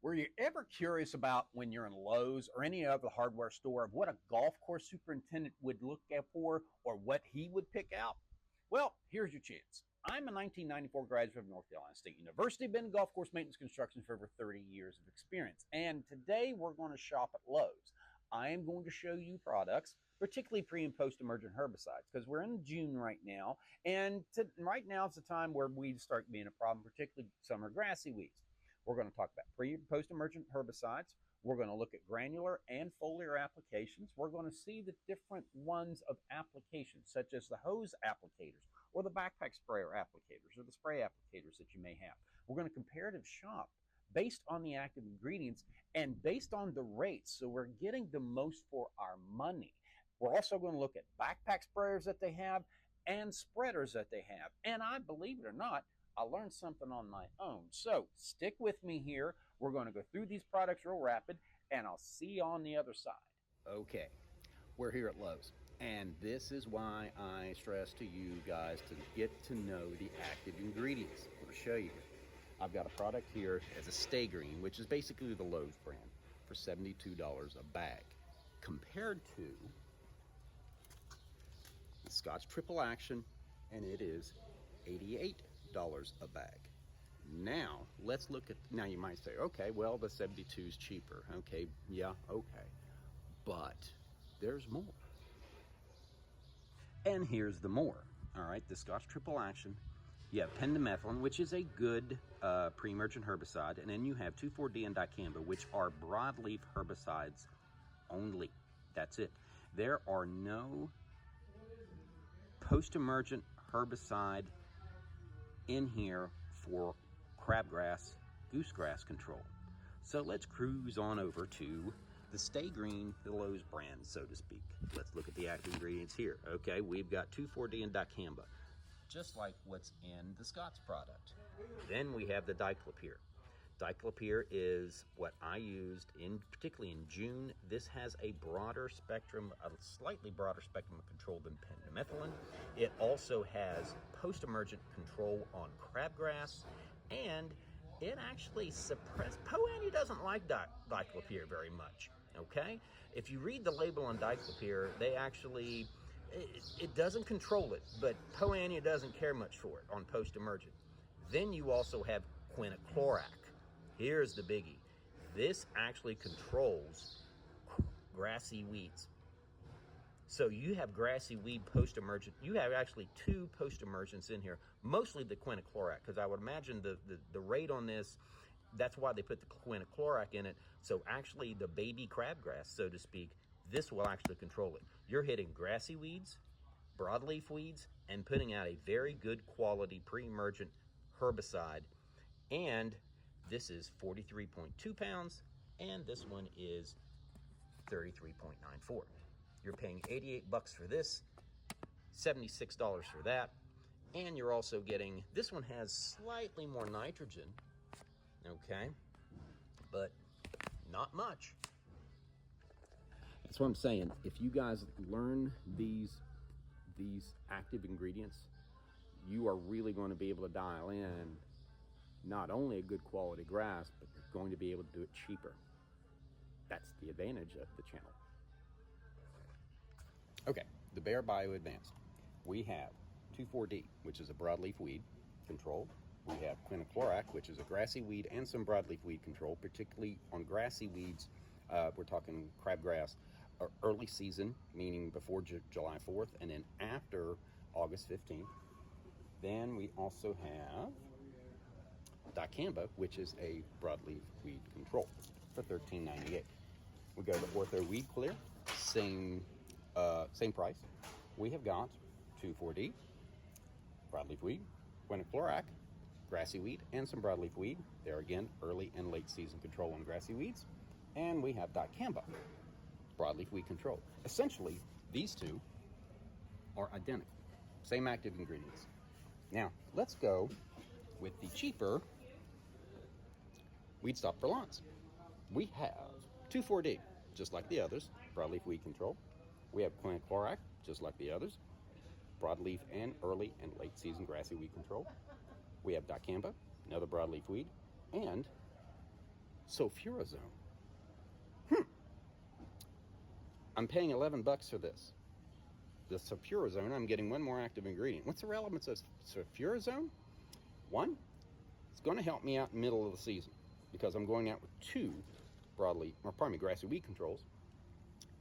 Were you ever curious about when you're in Lowe's or any other hardware store of what a golf course superintendent would look out for or what he would pick out? Well, here's your chance. I'm a 1994 graduate of North Carolina State University, been in golf course maintenance construction for over 30 years of experience. And today we're going to shop at Lowe's. I am going to show you products, particularly pre and post emergent herbicides, because we're in June right now. And right now is the time where weeds start being a problem, particularly summer grassy weeds. We're going to talk about pre and post emergent herbicides. We're going to look at granular and foliar applications. We're going to see the different ones of applications, such as the hose applicators or the backpack sprayer applicators or the spray applicators that you may have. We're going to comparative shop based on the active ingredients and based on the rates, so we're getting the most for our money. We're also going to look at backpack sprayers that they have and spreaders that they have. And I believe it or not, I learned something on my own. So stick with me here. We're going to go through these products real rapid, and I'll see you on the other side. Okay, we're here at Lowe's, and this is why I stress to you guys to get to know the active ingredients. I'm going to show you here. I've got a product here as a Stay Green, which is basically the Lowe's brand, for $72 a bag, compared to the Scotch Triple Action, and it is $88 a bag. Now let's look at, now you might say, okay, well, the 72 is cheaper. Okay, yeah, okay, but there's more. And here's the more. All right, the Scotch Triple Action, you have pendimethalin, which is a good pre-emergent herbicide, and then you have 2,4-D and dicamba, which are broadleaf herbicides only. That's it. There are no post-emergent herbicide in here for crabgrass, goosegrass control. So let's cruise on over to the Stay Green, the Lowe's brand, so to speak. Let's look at the active ingredients here. Okay, we've got 2,4-D and dicamba, just like what's in the Scott's product. Then we have the diclopyr. Diclopyr is what I used particularly in June. This has a broader spectrum, a slightly broader spectrum of control than pendimethalin. It also has post-emergent control on crabgrass, and it actually suppresses, Poanny doesn't like diclopyr very much, okay? If you read the label on diclopyr, they actually, it doesn't control it, but Poanny doesn't care much for it on post-emergent. Then you also have quinaclorac. Here's the biggie. This actually controls grassy weeds. So you have grassy weed post-emergent. You have actually two post-emergents in here, mostly the quinaclorac, because I would imagine the rate on this, that's why they put the quinaclorac in it. So actually the baby crabgrass, so to speak, this will actually control it. You're hitting grassy weeds, broadleaf weeds, and putting out a very good quality pre-emergent herbicide. And this is 43.2 pounds, and this one is 33.94. You're paying 88 bucks for this, $76 for that, and you're also getting, this one has slightly more nitrogen, okay, but not much. That's what I'm saying. If you guys learn these active ingredients, you are really going to be able to dial in not only a good quality grass, but you're going to be able to do it cheaper. That's the advantage of the channel. Okay, the Bayer Bio Advanced. We have 2,4-D, which is a broadleaf weed control. We have quinaclorac, which is a grassy weed and some broadleaf weed control, particularly on grassy weeds. We're talking crabgrass, early season, meaning before July 4th, and then after August 15th. Then we also have dicamba, which is a broadleaf weed control, for $13.98. We go to Ortho Weed Clear, same price. We have got 2,4-D, broadleaf weed, quinaclorac, grassy weed, and some broadleaf weed. There again, early and late season control on grassy weeds. And we have dicamba, broadleaf weed control. Essentially, these two are identical, same active ingredients. Now, let's go with the cheaper Weed Stop for Lawns. We have 2,4-D, just like the others, broadleaf weed control. We have quinaclorac, just like the others, broadleaf and early and late season grassy weed control. We have dicamba, another broadleaf weed, and sulfurazone. I'm paying 11 bucks for this. The sulfurazone, I'm getting one more active ingredient. What's the relevance of sulfurazone? One, it's going to help me out in the middle of the season because I'm going out with two grassy weed controls,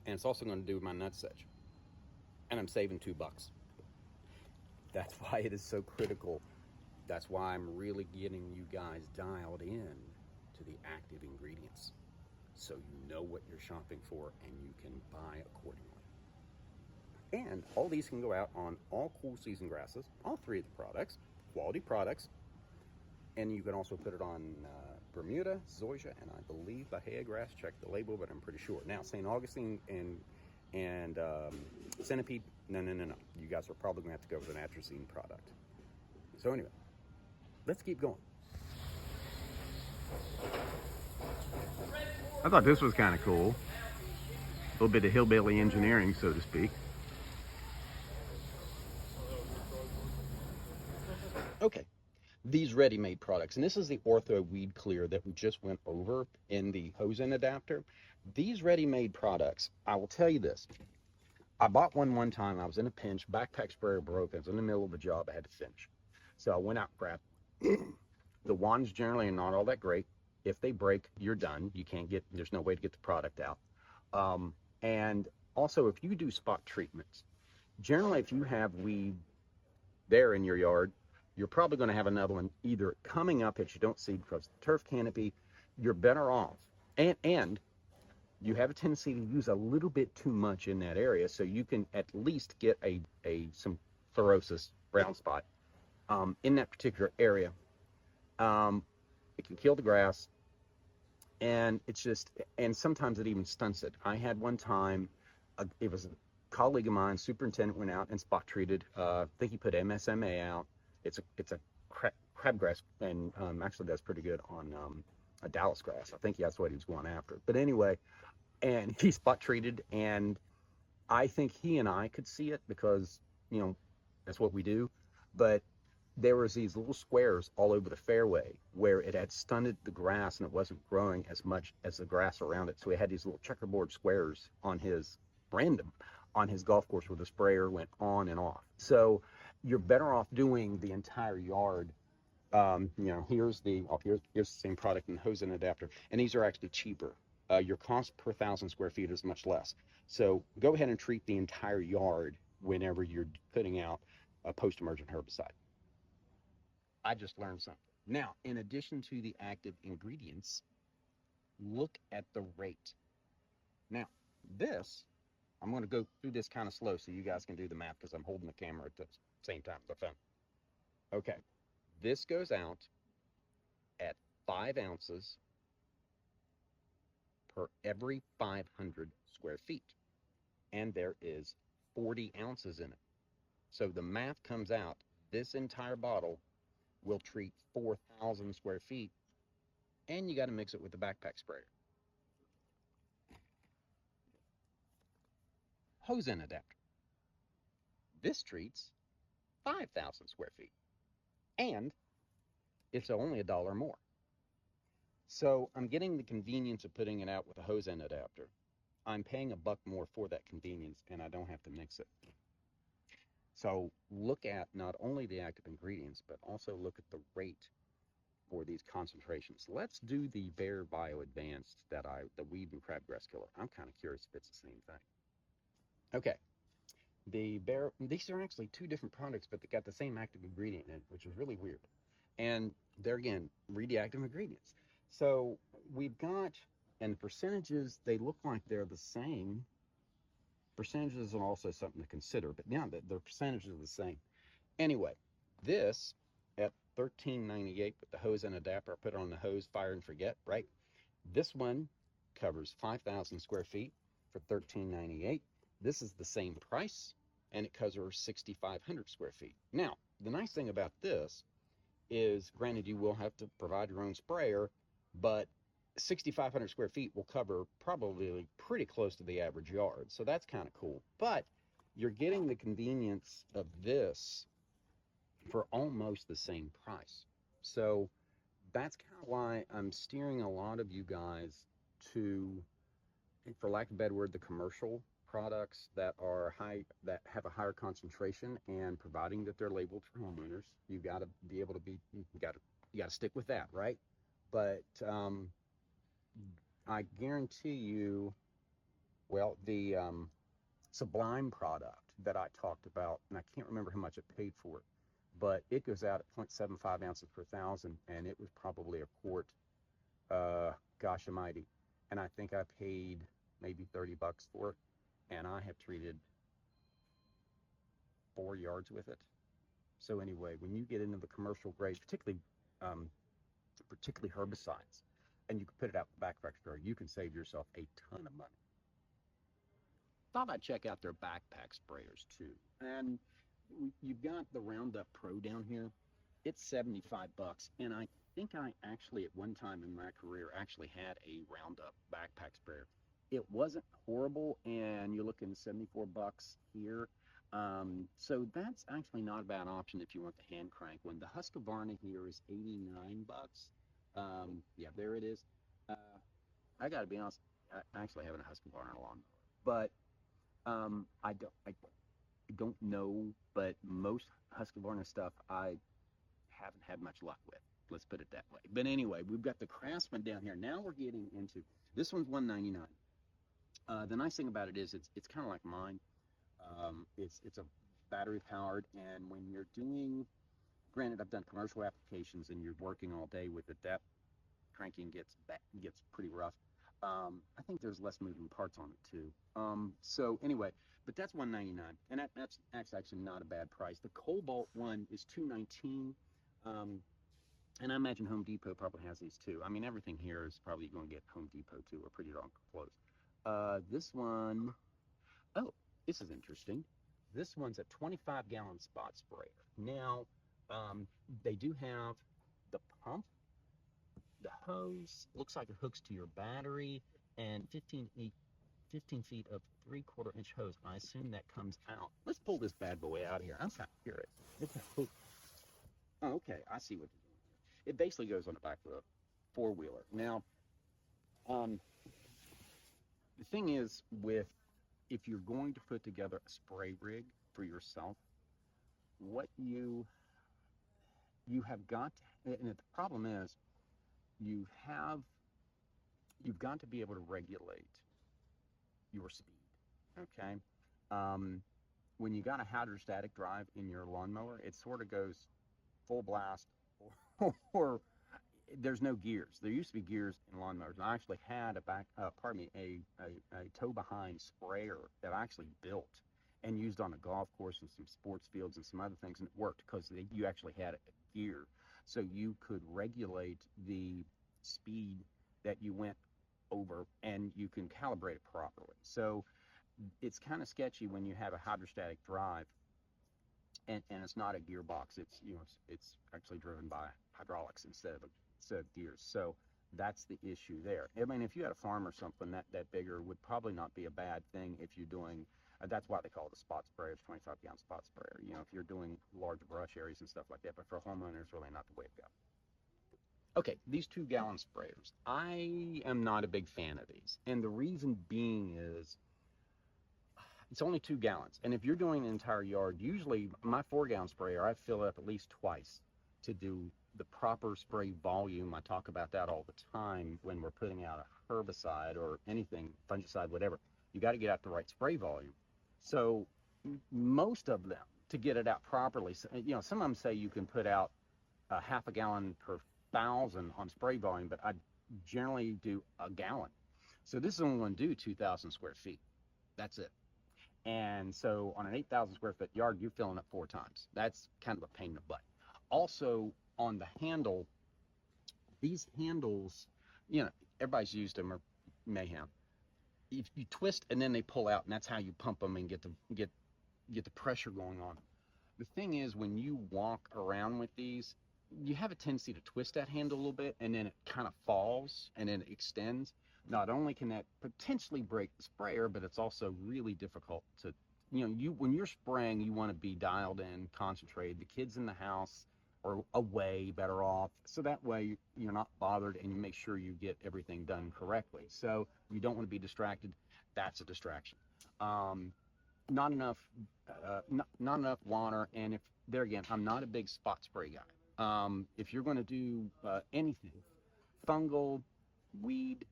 and it's also going to do with my nutsedge, and I'm saving $2. That's why it is so critical. That's why I'm really getting you guys dialed in to the active ingredients, so you know what you're shopping for and you can buy accordingly. And all these can go out on all cool season grasses, all three of the products, quality products. And you can also put it on Bermuda, zoysia, and I believe Bahia grass. Check the label, but I'm pretty sure. Now, St. Augustine and centipede, no. You guys are probably going to have to go with an atrazine product. So anyway, let's keep going. I thought this was kind of cool. A little bit of hillbilly engineering, so to speak. Okay, these ready-made products, and this is the Ortho Weed Clear that we just went over in the hose end adapter. These ready-made products, I will tell you this. I bought one time. I was in a pinch. Backpack sprayer broke. I was in the middle of a job. I had to finish. So I went out and grabbed one. The wands generally are not all that great. If they break, you're done. You can't get, there's no way to get the product out. And also, if you do spot treatments, generally if you have weed there in your yard, you're probably going to have another one either coming up that you don't see because the turf canopy. You're better off. And you have a tendency to use a little bit too much in that area, so you can at least get some fluorosis, brown spot, in that particular area. It can kill the grass, and and sometimes it even stunts it. I had one time, it was a colleague of mine, superintendent, went out and spot treated. I think he put MSMA out. It's a crabgrass, and actually does pretty good on a Dallas grass. I think that's what he was going after. But anyway, and he spot treated, and I think he and I could see it because, that's what we do. But there was these little squares all over the fairway where it had stunted the grass and it wasn't growing as much as the grass around it. So he had these little checkerboard squares on his golf course where the sprayer went on and off. So you're better off doing the entire yard. Here's the same product in the hose and adapter, and these are actually cheaper. Your cost per 1,000 square feet is much less. So go ahead and treat the entire yard whenever you're putting out a post-emergent herbicide. I just learned something. Now, in addition to the active ingredients, look at the rate. Now, I'm going to go through this kind of slow so you guys can do the math because I'm holding the camera at the same time as the phone. Okay, this goes out at 5 ounces per every 500 square feet. And there is 40 ounces in it. So the math comes out, this entire bottle will treat 4,000 square feet, and you got to mix it with the backpack sprayer. Hose end adapter. This treats 5,000 square feet, and it's only $1 more. So I'm getting the convenience of putting it out with a hose end adapter. I'm paying $1 more for that convenience, and I don't have to mix it. So look at not only the active ingredients, but also look at the rate for these concentrations. Let's do the Bear Bio Advanced, the weed and crabgrass killer. I'm kind of curious if it's the same thing. Okay, these are actually two different products, but they got the same active ingredient in it, which is really weird. And they're, again, read the active ingredients. So we've got, and the percentages, they look like they're the same. Percentages are also something to consider, but yeah, the percentages are the same. Anyway, this at $13.98 with the hose and adapter, I put it on the hose, fire and forget, right? This one covers 5,000 square feet for $13.98. This is the same price, and it covers 6,500 square feet. Now, the nice thing about this is, granted, you will have to provide your own sprayer, but 6,500 square feet will cover probably pretty close to the average yard. So that's kind of cool. But you're getting the convenience of this for almost the same price. So that's kind of why I'm steering a lot of you guys to, for lack of a better word, the commercial products that are high, that have a higher concentration, and providing that they're labeled for homeowners, you got to be able to be, you got to stick with that, right? But I guarantee you, well, the Sublime product that I talked about, and I can't remember how much I paid for it, but it goes out at 0.75 ounces per thousand, and it was probably a quart, gosh almighty. And I think I paid maybe 30 bucks for it, and I have treated 4 yards with it. So anyway, when you get into the commercial grades, um, particularly herbicides, and you can put it out the backpack store, you can save yourself a ton of money. Thought I'd check out their backpack sprayers too. And you've got the Roundup Pro down here. It's 75 bucks. And I think I actually, at one time in my career, actually had a Roundup backpack sprayer. It wasn't horrible, and you're looking at 74 bucks here. So that's actually not a bad option if you want the hand crank one. The Husqvarna here is 89 bucks. Yeah, there it is. Uh, I gotta be honest, I actually haven't a Husqvarna lawnmower, but I don't know, but most Husqvarna stuff I haven't had much luck with. Let's put it that way. But anyway, we've got the Craftsman down here. Now we're getting into this one's $199. The nice thing about it is it's kind of like mine. It's a battery powered, and when you're doing, granted, I've done commercial applications, and you're working all day with it. That cranking gets pretty rough. I think there's less moving parts on it too. So anyway, but that's $199, and that's actually not a bad price. The Cobalt one is $219, and I imagine Home Depot probably has these too. I mean, everything here is probably going to get Home Depot too, or pretty darn close. This one, oh, this is interesting. This one's a 25-gallon spot sprayer. Now, they do have the pump. The hose looks like it hooks to your battery, and 15 feet of 3/4 inch hose. I assume that comes out. Let's pull this bad boy out of here. I'm kind of curious. It's a hook. Oh, okay. I see what you're doing here. It basically goes on the back of a four-wheeler. Now, um, the thing is, if you're going to put together a spray rig for yourself, what you have got to, and the problem is, you have you've got to be able to regulate your speed. Okay. Um, when you got a hydrostatic drive in your lawnmower, it sort of goes full blast, or there's no gears. There used to be gears in lawnmowers. I actually had a tow behind sprayer that I actually built and used on a golf course and some sports fields and some other things, and it worked because you actually had a gear, so you could regulate the speed that you went over, and you can calibrate it properly. So it's kind of sketchy when you have a hydrostatic drive, and it's not a gearbox. It's actually driven by hydraulics instead of gears. So that's the issue there. I mean, if you had a farm or something that bigger, would probably not be a bad thing if you're doing. That's why they call it a spot sprayer. It's 25-gallon spot sprayer. If you're doing large brush areas and stuff like that. But for homeowners, really not the way to go. Okay, these 2-gallon sprayers. I am not a big fan of these, and the reason being is it's only 2 gallons. And if you're doing an entire yard, usually my 4-gallon sprayer, I fill it up at least twice to do the proper spray volume. I talk about that all the time when we're putting out a herbicide or anything, fungicide, whatever. You got to get out the right spray volume. So most of them, to get it out properly, some of them say you can put out a half a gallon per 1,000 on spray volume, but I generally do a gallon. So this is only going to do 2,000 square feet. That's it. And so on an 8,000 square foot yard, you're filling up 4 times. That's kind of a pain in the butt. Also, on the handle, these handles, everybody's used them or may have. If you twist and then they pull out, and that's how you pump them and get the pressure going on. The thing is, when you walk around with these, you have a tendency to twist that handle a little bit, and then it kind of falls and then it extends. Not only can that potentially break the sprayer, but it's also really difficult to, when you're spraying, you want to be dialed in, concentrated. The kids in the house, or away, better off. So that way you're not bothered and you make sure you get everything done correctly. So you don't want to be distracted. That's a distraction. Not enough, not enough water. And if there again, I'm not a big spot spray guy. If you're going to do anything, fungal, weed,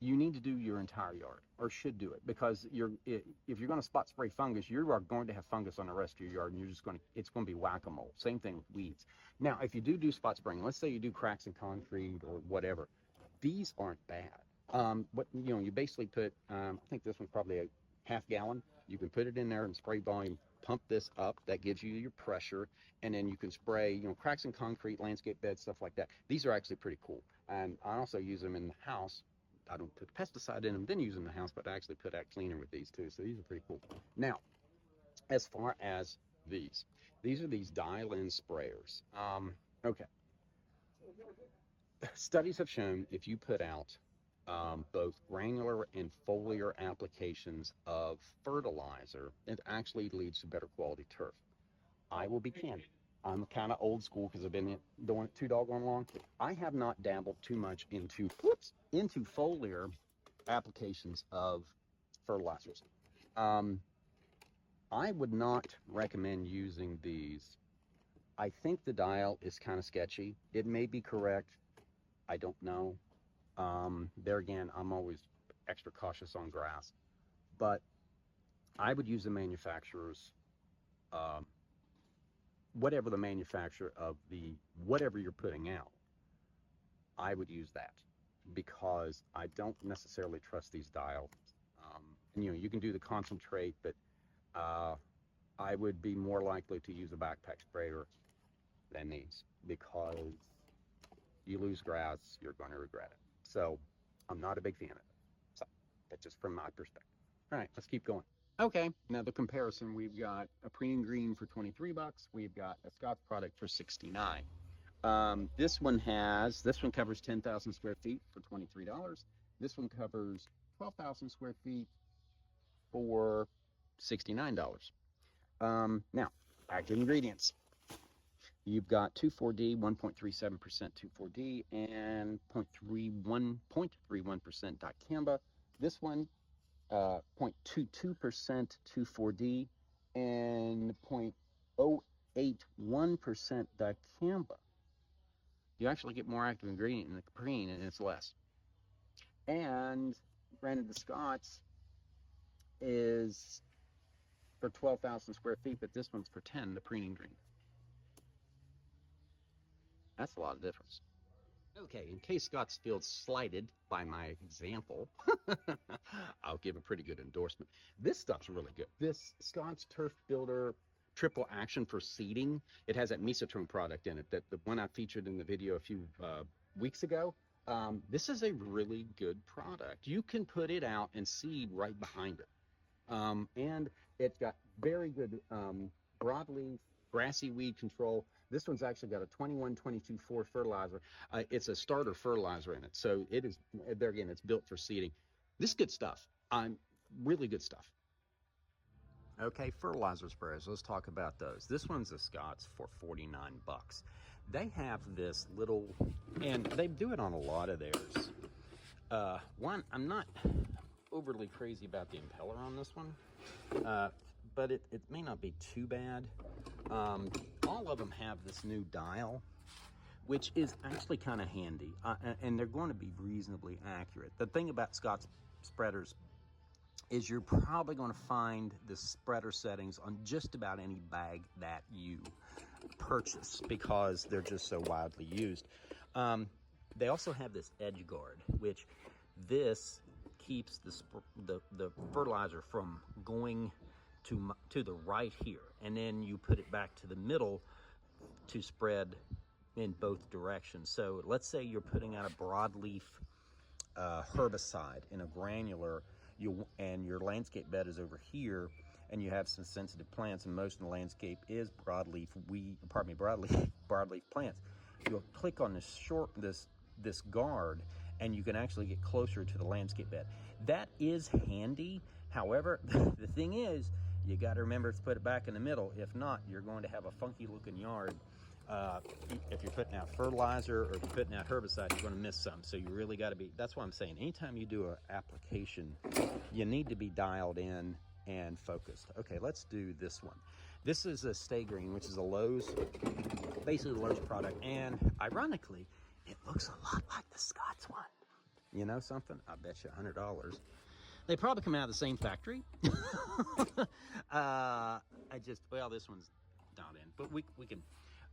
you need to do your entire yard, or should do it, because if you're going to spot spray fungus, you are going to have fungus on the rest of your yard, and it's going to be whack-a-mole. Same thing with weeds. Now, if you do spot spraying, let's say you do cracks in concrete or whatever, these aren't bad. You basically put, I think this one's probably a half gallon. You can put it in there and spray volume, pump this up. That gives you your pressure, and then you can spray, cracks in concrete, landscape beds, stuff like that. These are actually pretty cool, and I also use them in the house. I don't put pesticide in them, then use them in the house, but I actually put out cleaner with these too. So these are pretty cool. Now, as far as these are these dial-in sprayers. Okay. Studies have shown if you put out both granular and foliar applications of fertilizer, it actually leads to better quality turf. I will be candid. I'm kind of old school because I've been doing it too doggone long. I have not dabbled too much into foliar applications of fertilizers. I would not recommend using these. I think the dial is kind of sketchy. It may be correct. I don't know. There again, I'm always extra cautious on grass, but I would use the manufacturer's whatever the manufacturer of whatever you're putting out, I would use that, because I don't necessarily trust these dials. And you can do the concentrate, but I would be more likely to use a backpack sprayer than these, because you lose grass, you're going to regret it. So I'm not a big fan of it. So that's just from my perspective. All right, let's keep going. Okay, now the comparison, we've got a Preen Green for 23 bucks. We've got a Scott's product for 69. This one covers 10,000 square feet for $23. This one covers 12,000 square feet for $69. Now, active ingredients. You've got 2,4-D, 1.37% 2,4-D, and 0.31% dicamba. This one, 0.22% 2,4-D and 0.081% dicamba. You actually get more active ingredient in the Preen, and it's less. And granted, the Scott's is for 12,000 square feet, but this one's for 10, the Preening Green. That's a lot of difference. Okay, in case Scott's feels slighted by my example, I'll give a pretty good endorsement. This stuff's really good. This Scott's Turf Builder Triple Action for Seeding, it has that mesotron product in it, that the one I featured in the video a few weeks ago. This is a really good product. You can put it out and seed right behind it. And it's got very good broadleaf, grassy weed control. This one's actually got a 21-22-4 fertilizer. It's a starter fertilizer in it. So it is, there again, it's built for seeding. This is good stuff. Really good stuff. Okay, fertilizer sprayers. Let's talk about those. This one's a Scott's for 49 bucks. They have this little, and they do it on a lot of theirs. One, I'm not overly crazy about the impeller on this one, but it may not be too bad. All of them have this new dial, which is actually kind of handy, and they're going to be reasonably accurate. The thing about Scott's spreaders is you're probably going to find the spreader settings on just about any bag that you purchase, because they're just so widely used. They also have this edge guard, which this keeps the fertilizer from going to the right here, and then you put it back to the middle to spread in both directions. So let's say you're putting out a broadleaf herbicide in a granular, and your landscape bed is over here, and you have some sensitive plants, and most of the landscape is broadleaf plants. You'll click on this guard, and you can actually get closer to the landscape bed. That is handy. However, the thing is, you got to remember to put it back in the middle. If not, you're going to have a funky looking yard If you're putting out fertilizer or if you're putting out herbicide, you're going to miss some. So you really got to be, that's why I'm saying anytime you do an application, you need to be dialed in and focused. Okay, let's do this one. This is a Stay Green, which is a Lowe's, basically the Lowe's product. And ironically, it looks a lot like the Scott's one. You know something? I bet you $100. They probably come out of the same factory. Well, this one's not in, but we can.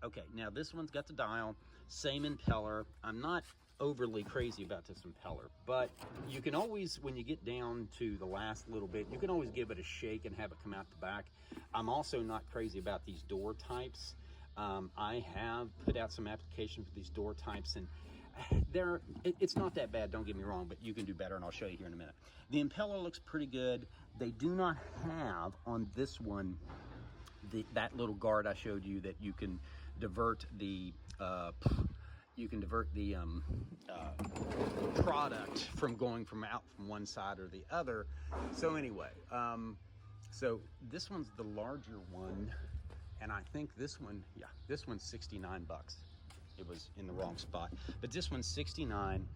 Okay, now this one's got the dial, same impeller. I'm not overly crazy about this impeller, but you can always, when you get down to the last little bit, you can always give it a shake and have it come out the back. I'm also not crazy about these door types. I have put out some applications for these door types, and it's not that bad, don't get me wrong, but you can do better, and I'll show you here in a minute. The impeller looks pretty good. They do not have on this one that little guard I showed you that you can divert the product from going from out from one side or the other. So anyway, so this one's the larger one, and I think this one, yeah, this one's 69 bucks. It was in the wrong spot, but this one's 69.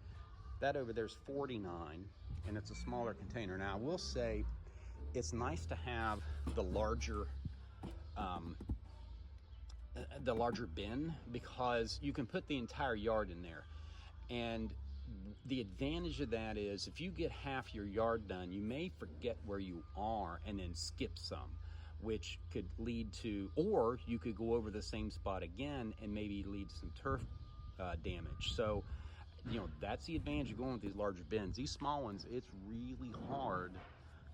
That over there's 49, and it's a smaller container. Now I will say it's nice to have the larger bin, because you can put the entire yard in there. And the advantage of that is if you get half your yard done, you may forget where you are and then skip some, which could lead to, or you could go over the same spot again and maybe lead to some turf damage. So, you know, that's the advantage of going with these larger bins. These small ones, it's really hard,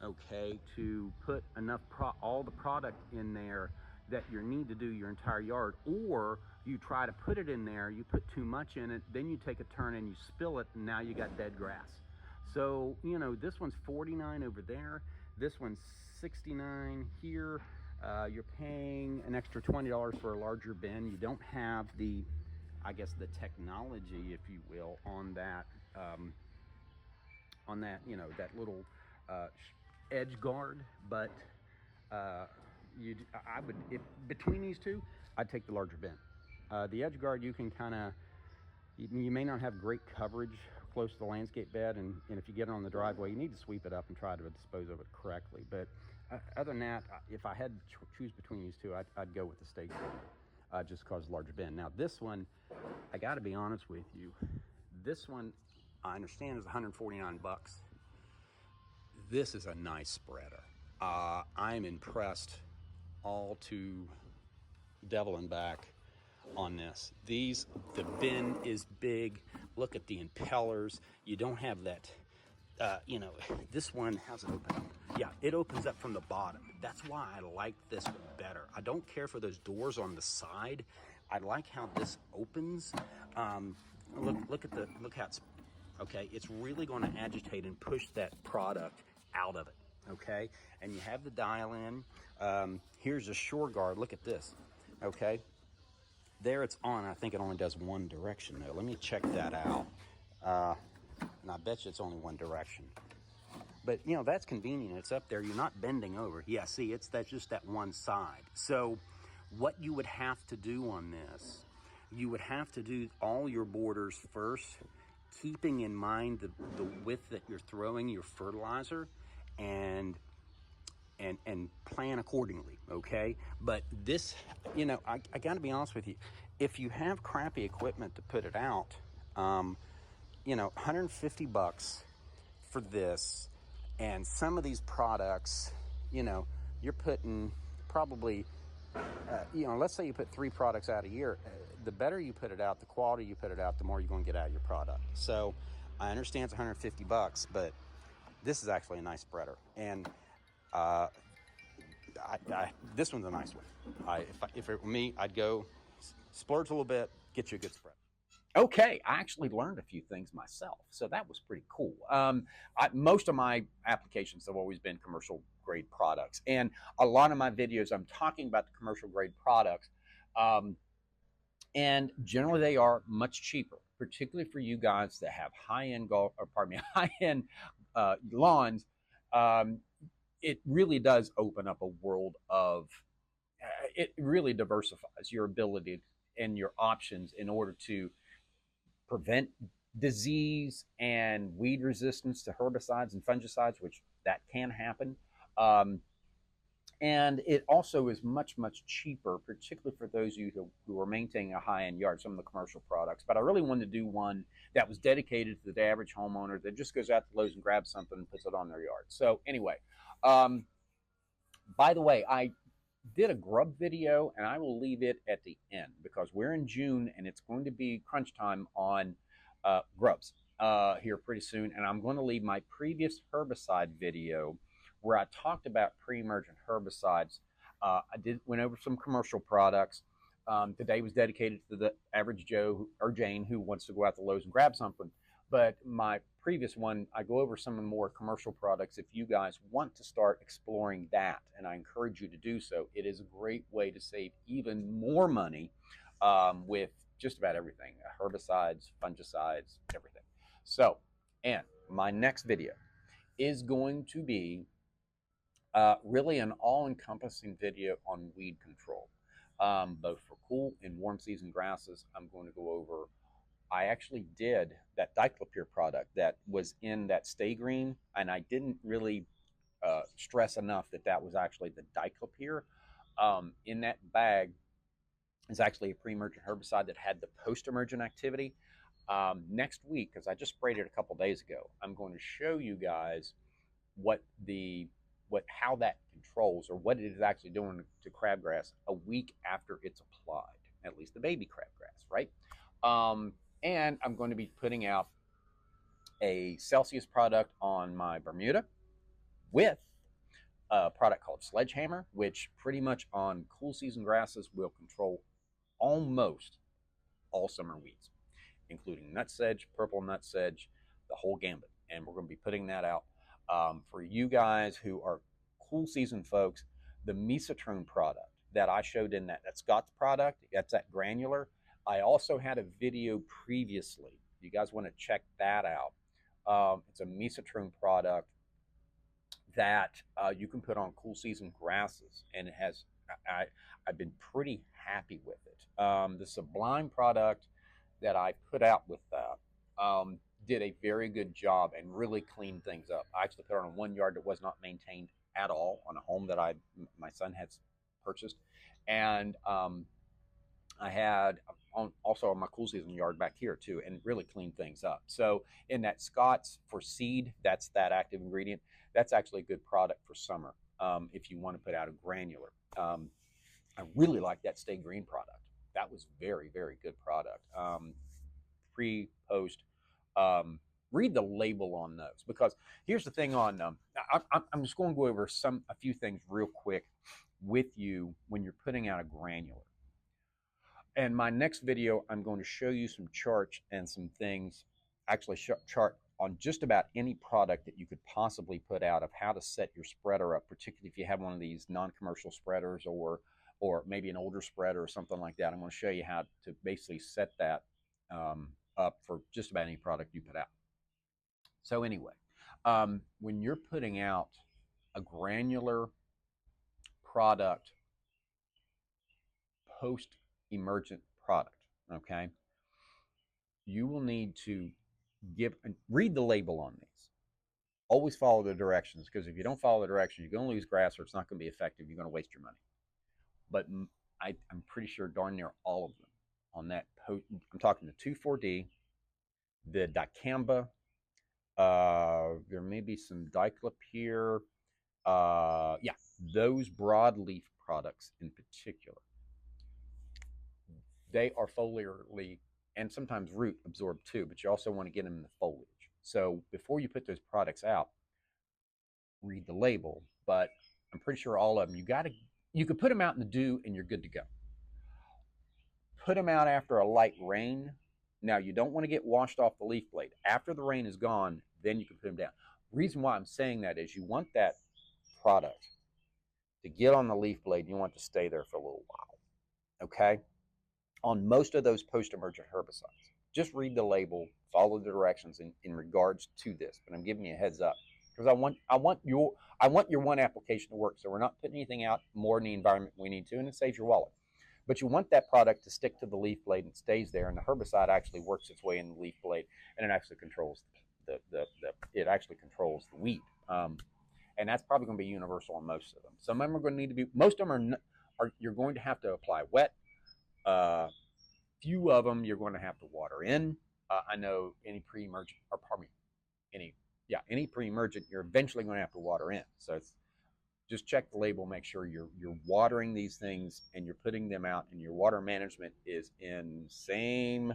okay, to put enough all the product in there that you need to do your entire yard, or you try to put it in there, you put too much in it, then you take a turn and you spill it, and now you got dead grass. So, you know, this one's 49 over there, this one's 69 here. You're paying an extra $20 for a larger bin. You don't have the, I guess, the technology, if you will, on that, you know, that little edge guard, but I would, if between these two, I'd take the larger bin. The edge guard, you can kind of, you may not have great coverage close to the landscape bed, and if you get it on the driveway, you need to sweep it up and try to dispose of it correctly. But other than that, if I had to choose between these two, I'd go with the Stay Green, just because larger bin. Now this one, I got to be honest with you, this one I understand is 149 bucks. This is a nice spreader. I'm impressed all to devil and back on this. The bin is big. Look at the impellers. You don't have that, you know, this one, how's it open up? Yeah, it opens up from the bottom. That's why I like this one better. I don't care for those doors on the side. I like how this opens. Look how it's, okay, it's really going to agitate and push that product out of it. Okay, and you have the dial in. Here's a shore guard. Look at this. Okay, there it's on. I think it only does one direction though. Let me check that out. And I bet you it's only one direction. But you know, that's convenient. It's up there. You're not bending over. Yeah, see, that's just that one side. So what you would have to do on this, you would have to do all your borders first, keeping in mind the width that you're throwing your fertilizer, and plan accordingly, okay? But this, you know, I gotta be honest with you, if you have crappy equipment to put it out, you know, 150 bucks for this, and some of these products, you know, you're putting probably, you know, let's say you put 3 products out a year, the better you put it out, the quality you put it out, the more you're gonna get out of your product. So I understand it's 150 bucks, but this is actually a nice spreader, and this one's a nice one. If it were me, I'd go splurge a little bit, get you a good spread. Okay, I actually learned a few things myself, so that was pretty cool. Most of my applications have always been commercial grade products, and a lot of my videos I'm talking about the commercial grade products, and generally they are much cheaper, particularly for you guys that have high-end high-end lawns. It really does open up a world of, it really diversifies your ability in your options in order to prevent disease and weed resistance to herbicides and fungicides, which that can happen. Um, and it also is much, much cheaper, particularly for those of you who are maintaining a high-end yard, some of the commercial products. But I really wanted to do one that was dedicated to the average homeowner that just goes out to Lowe's and grabs something and puts it on their yard. So anyway, um, by the way, I did a grub video, and I will leave it at the end because we're in June and it's going to be crunch time on grubs here pretty soon. And I'm going to leave my previous herbicide video where I talked about pre-emergent herbicides. I went over some commercial products. Today was dedicated to the average Joe or Jane who wants to go out to Lowe's and grab something. But my previous one, I go over some of the more commercial products. If you guys want to start exploring that, and I encourage you to do so, it is a great way to save even more money with just about everything, herbicides, fungicides, everything. So, and my next video is going to be really an all-encompassing video on weed control, both for cool and warm season grasses. I'm going to go over, I actually did that diclopyr product that was in that stay green, and I didn't really stress enough that that was actually the diclopyr. In that bag is actually a pre-emergent herbicide that had the post-emergent activity. Next week, because I just sprayed it a couple days ago, I'm going to show you guys how that controls or what it is actually doing to crabgrass a week after it's applied, at least the baby crabgrass, right? And I'm going to be putting out a Celsius product on my Bermuda with a product called Sledgehammer, which pretty much on cool season grasses will control almost all summer weeds, including nutsedge, purple nutsedge, the whole gambit. And we're going to be putting that out for you guys who are cool season folks. The Mesotrone product that I showed in that Scott's product, that's that Granular. I also had a video previously. You guys want to check that out. It's a Mesotrone product that you can put on cool season grasses, and it has, I've been pretty happy with it. The Sublime product that I put out with that did a very good job and really cleaned things up. I actually put it on one yard that was not maintained at all, on a home that my son had purchased, and I had also on my cool season yard back here too, and really cleaned things up. So in that Scott's for seed, that's that active ingredient. That's actually a good product for summer if you want to put out a granular. I really like that Stay Green product. That was very, very good product. Pre, post, read the label on those, because here's the thing on I'm just going to go over a few things real quick with you when you're putting out a granular. And my next video, I'm going to show you some charts and some things, actually chart on just about any product that you could possibly put out of how to set your spreader up, particularly if you have one of these non-commercial spreaders or maybe an older spreader or something like that. I'm going to show you how to basically set that up for just about any product you put out. So anyway, when you're putting out a granular product, post-emergent product, okay, you will need to read the label on these. Always follow the directions, because if you don't follow the directions, you're going to lose grass, or it's not going to be effective. You're going to waste your money. But I'm pretty sure darn near all of them on that. I'm talking the 2,4-D, the dicamba. There may be some diclopyr. Yeah, those broadleaf products in particular. They are foliarly and sometimes root absorbed too, but you also want to get them in the foliage. So before you put those products out, read the label. But I'm pretty sure all of them, you could put them out in the dew and you're good to go. Put them out after a light rain. Now, you don't want to get washed off the leaf blade. After the rain is gone, then you can put them down. The reason why I'm saying that is you want that product to get on the leaf blade. You want it to stay there for a little while, okay? On most of those post-emergent herbicides, just read the label, follow the directions in regards to this. But I'm giving you a heads up, because I want your one application to work. So we're not putting anything out more in the environment than we need to, and it saves your wallet. But you want that product to stick to the leaf blade and stays there, and the herbicide actually works its way in the leaf blade, and it actually controls it actually controls the weed. And that's probably going to be universal on most of them. Some of them are going to need to be. Most of them are you're going to have to apply wet. Few of them you're going to have to water in. I know any pre-emergent, or pardon me, any pre-emergent you're eventually going to have to water in. So just check the label, make sure you're watering these things and you're putting them out, and your water management is in same.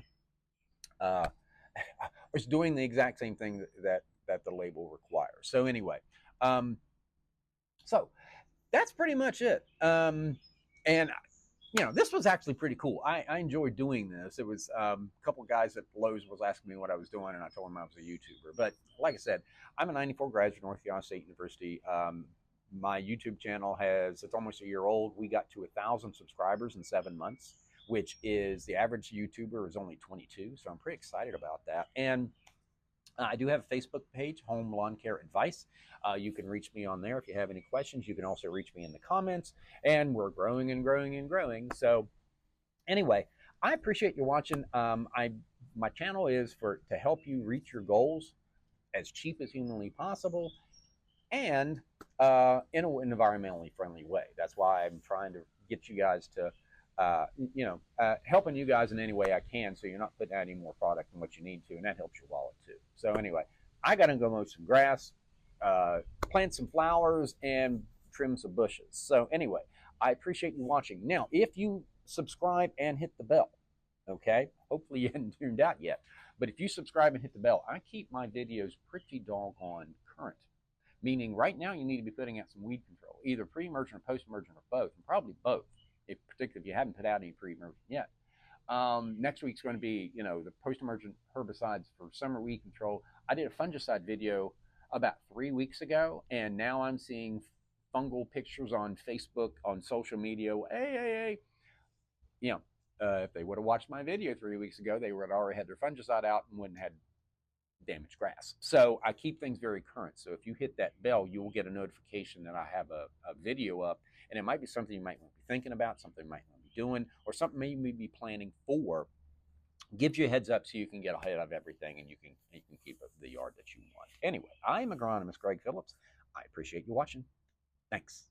It's doing the exact same thing that the label requires. So anyway, so that's pretty much it. And this was actually pretty cool. I enjoyed doing this. It was a couple of guys at Lowe's was asking me what I was doing, and I told them I was a YouTuber. But like I said, I'm a 94 graduate of North Carolina State University. My YouTube channel it's almost a year old. We got to 1,000 subscribers in 7 months, which is the average YouTuber is only 22. So I'm pretty excited about that. And I do have a Facebook page, Home Lawn Care Advice. You can reach me on there if you have any questions. You can also reach me in the comments, and we're growing and growing and growing. So anyway, I appreciate you watching. My channel is to help you reach your goals as cheap as humanly possible, and in an environmentally friendly way. That's why I'm trying to get you guys to helping you guys in any way I can, so you're not putting out any more product than what you need to, and that helps your wallet too. So anyway, I got to go mow some grass, plant some flowers, and trim some bushes. So anyway, I appreciate you watching. Now, if you subscribe and hit the bell, okay, hopefully you haven't tuned out yet, but if you subscribe and hit the bell, I keep my videos pretty doggone current. Meaning right now you need to be putting out some weed control, either pre-emergent or post-emergent or both, and probably both, particularly if you haven't put out any pre-emergent yet. Next week's going to be, the post-emergent herbicides for summer weed control. I did a fungicide video about 3 weeks ago, and now I'm seeing fungal pictures on Facebook, on social media. Hey. If they would have watched my video 3 weeks ago, they would have already had their fungicide out and wouldn't have had damaged grass. So I keep things very current. So if you hit that bell, you will get a notification that I have a video up, and it might be something you might want to be thinking about, something you might want to be doing, or something you may be planning for. Gives you a heads up so you can get ahead of everything, and you can keep the yard that you want. Anyway, I'm agronomist Greg Phillips. I appreciate you watching. Thanks.